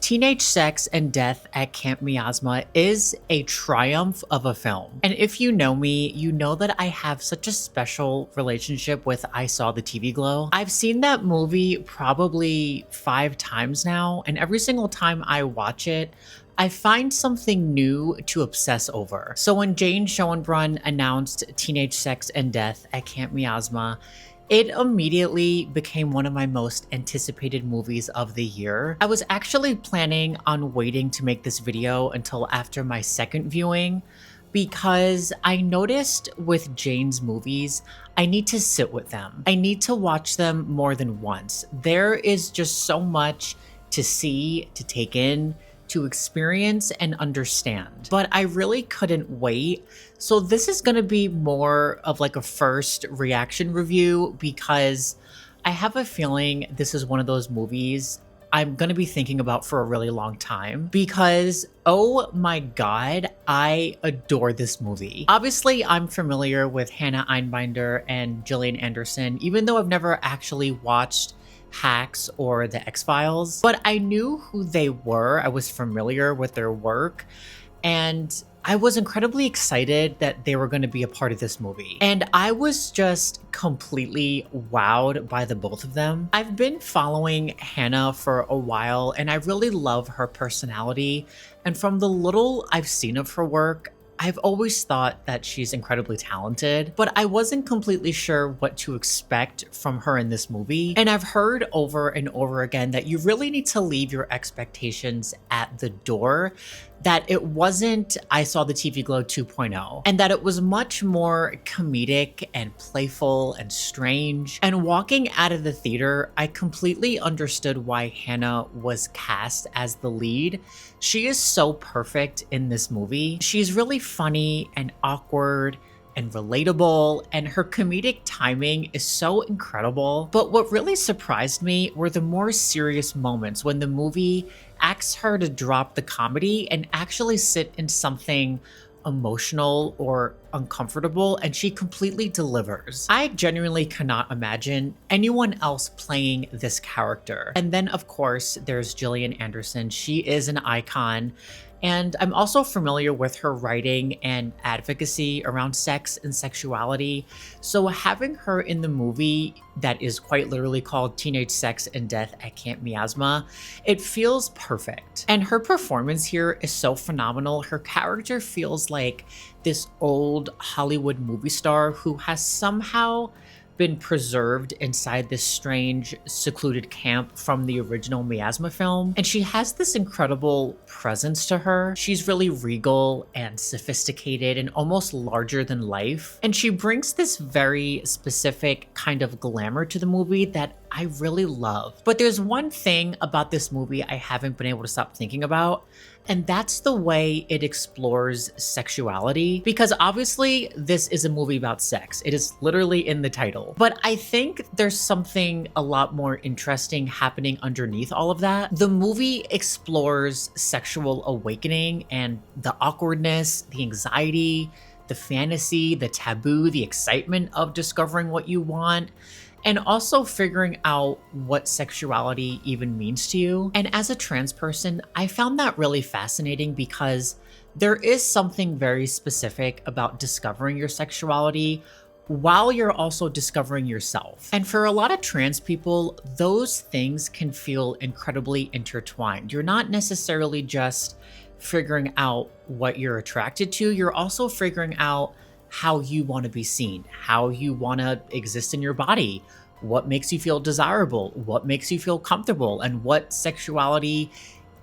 Teenage Sex and Death at Camp Miasma is a triumph of a film. And if you know me, you know that I have such a special relationship with I Saw the TV Glow. I've seen that movie probably 5 times now, and every single time I watch it, I find something new to obsess over. So when Jane Schoenbrun announced Teenage Sex and Death at Camp Miasma, it immediately became one of my most anticipated movies of the year. I was actually planning on waiting to make this video until after my second viewing because I noticed with Jane's movies, I need to sit with them. I need to watch them more than once. There is just so much to see, to take in, to experience and understand. But I really couldn't wait. So this is gonna be more of like a first reaction review because I have a feeling this is one of those movies I'm gonna be thinking about for a really long time because, oh my God, I adore this movie. Obviously, I'm familiar with Hannah Einbinder and Gillian Anderson, even though I've never actually watched Hacks or The X-Files, but I knew who they were. I was familiar with their work, and I was incredibly excited that they were going to be a part of this movie. And I was just completely wowed by the both of them. I've been following Hannah for a while, and I really love her personality. And from the little I've seen of her work, I've always thought that she's incredibly talented, but I wasn't completely sure what to expect from her in this movie. And I've heard over and over again that you really need to leave your expectations at the door, that it wasn't I Saw the TV Glow 2.0, and that it was much more comedic and playful and strange. And walking out of the theater, I completely understood why Hannah was cast as the lead. She is so perfect in this movie. She's really funny and awkward and relatable, and her comedic timing is so incredible. But what really surprised me were the more serious moments when the movie asks her to drop the comedy and actually sit in something emotional or uncomfortable, and she completely delivers. I genuinely cannot imagine anyone else playing this character. And then of course there's Gillian Anderson. She is an icon. And I'm also familiar with her writing and advocacy around sex and sexuality. So having her in the movie that is quite literally called Teenage Sex and Death at Camp Miasma, it feels perfect. And her performance here is so phenomenal. Her character feels like this old Hollywood movie star who has somehow been preserved inside this strange, secluded camp from the original Miasma film. And she has this incredible presence to her. She's really regal and sophisticated and almost larger than life. And she brings this very specific kind of glamour to the movie that I really love. But there's one thing about this movie I haven't been able to stop thinking about, and that's the way it explores sexuality. Because obviously this is a movie about sex. It is literally in the title. But I think there's something a lot more interesting happening underneath all of that. The movie explores sexual awakening and the awkwardness, the anxiety, the fantasy, the taboo, the excitement of discovering what you want, and also figuring out what sexuality even means to you. And as a trans person, I found that really fascinating because there is something very specific about discovering your sexuality while you're also discovering yourself. And for a lot of trans people, those things can feel incredibly intertwined. You're not necessarily just figuring out what you're attracted to, you're also figuring out how you want to be seen, how you want to exist in your body, what makes you feel desirable, what makes you feel comfortable, and what sexuality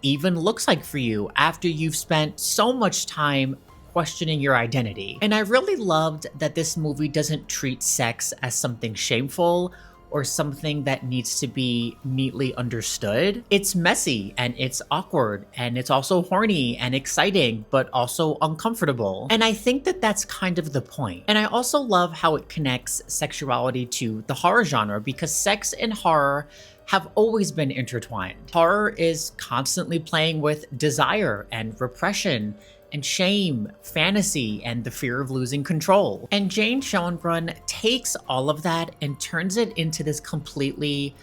even looks like for you after you've spent so much time questioning your identity. And I really loved that this movie doesn't treat sex as something shameful or something that needs to be neatly understood. It's messy and it's awkward and it's also horny and exciting, but also uncomfortable. And I think that that's kind of the point. And I also love how it connects sexuality to the horror genre because sex and horror have always been intertwined. Horror is constantly playing with desire and repression and shame, fantasy, and the fear of losing control. And Jane Schoenbrun takes all of that and turns it into this completely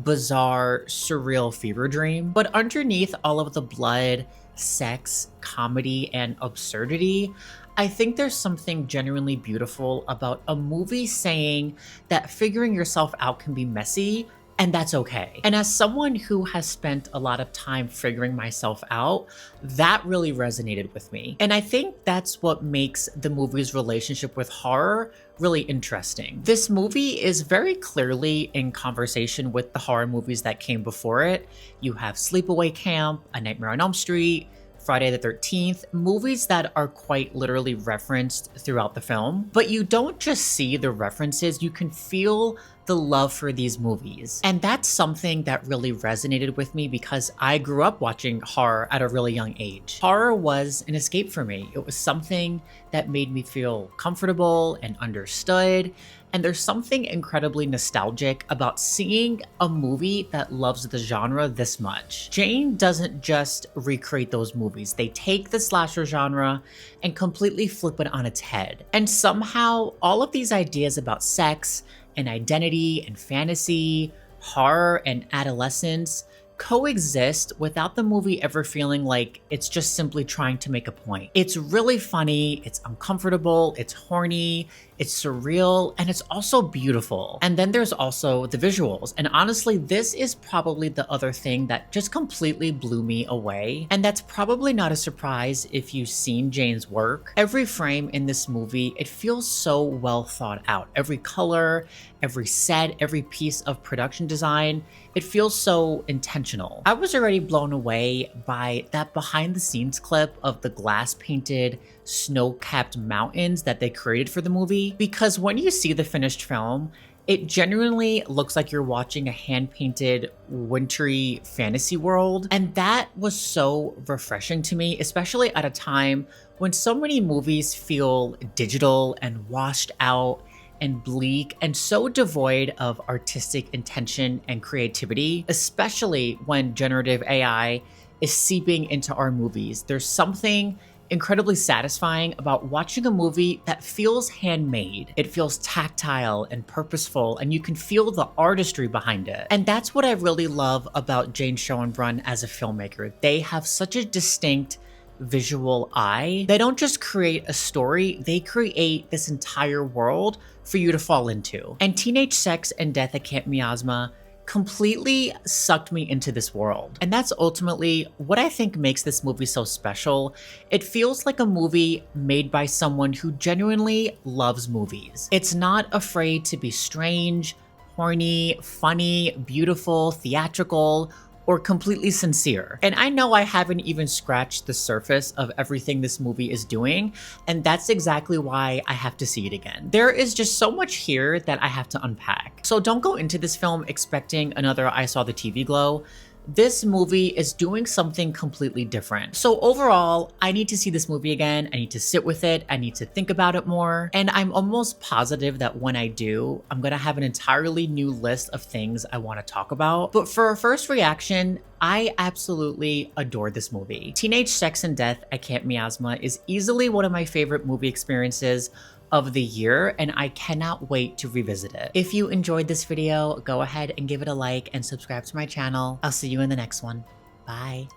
bizarre, surreal fever dream. But underneath all of the blood, sex, comedy, and absurdity, I think there's something genuinely beautiful about a movie saying that figuring yourself out can be messy, and that's okay. And as someone who has spent a lot of time figuring myself out, that really resonated with me. And I think that's what makes the movie's relationship with horror really interesting. This movie is very clearly in conversation with the horror movies that came before it. You have Sleepaway Camp, A Nightmare on Elm Street, Friday the 13th, movies that are quite literally referenced throughout the film. But you don't just see the references, you can feel the love for these movies. And that's something that really resonated with me because I grew up watching horror at a really young age. Horror was an escape for me. It was something that made me feel comfortable and understood. And there's something incredibly nostalgic about seeing a movie that loves the genre this much. Jane doesn't just recreate those movies. They take the slasher genre and completely flip it on its head. And somehow all of these ideas about sex and identity and fantasy, horror and adolescence coexist without the movie ever feeling like it's just simply trying to make a point. It's really funny, it's uncomfortable, it's horny, it's surreal, and it's also beautiful. And then there's also the visuals. And honestly, this is probably the other thing that just completely blew me away. And that's probably not a surprise if you've seen Jane's work. Every frame in this movie, it feels so well thought out. Every color, every set, every piece of production design, it feels so intentional. I was already blown away by that behind the scenes clip of the glass painted snow-capped mountains that they created for the movie, because when you see the finished film, it genuinely looks like you're watching a hand-painted wintry fantasy world. And that was so refreshing to me, especially at a time when so many movies feel digital and washed out and bleak and so devoid of artistic intention and creativity, especially when generative AI is seeping into our movies. There's something incredibly satisfying about watching a movie that feels handmade. It feels tactile and purposeful, and you can feel the artistry behind it. And that's what I really love about Jane Schoenbrun as a filmmaker. They have such a distinct visual eye. They don't just create a story, they create this entire world for you to fall into. And Teenage Sex and Death at Camp Miasma completely sucked me into this world. And that's ultimately what I think makes this movie so special. It feels like a movie made by someone who genuinely loves movies. It's not afraid to be strange, horny, funny, beautiful, theatrical, or completely sincere. And I know I haven't even scratched the surface of everything this movie is doing, and that's exactly why I have to see it again. There is just so much here that I have to unpack. So don't go into this film expecting another I Saw the TV Glow. This movie is doing something completely different. So overall, I need to see this movie again. I need to sit with it. I need to think about it more. And I'm almost positive that when I do, I'm gonna have an entirely new list of things I wanna talk about. But for a first reaction, I absolutely adore this movie. Teenage Sex and Death at Camp Miasma is easily one of my favorite movie experiences of the year, and I cannot wait to revisit it. If you enjoyed this video, go ahead and give it a like and subscribe to my channel. I'll see you in the next one. Bye.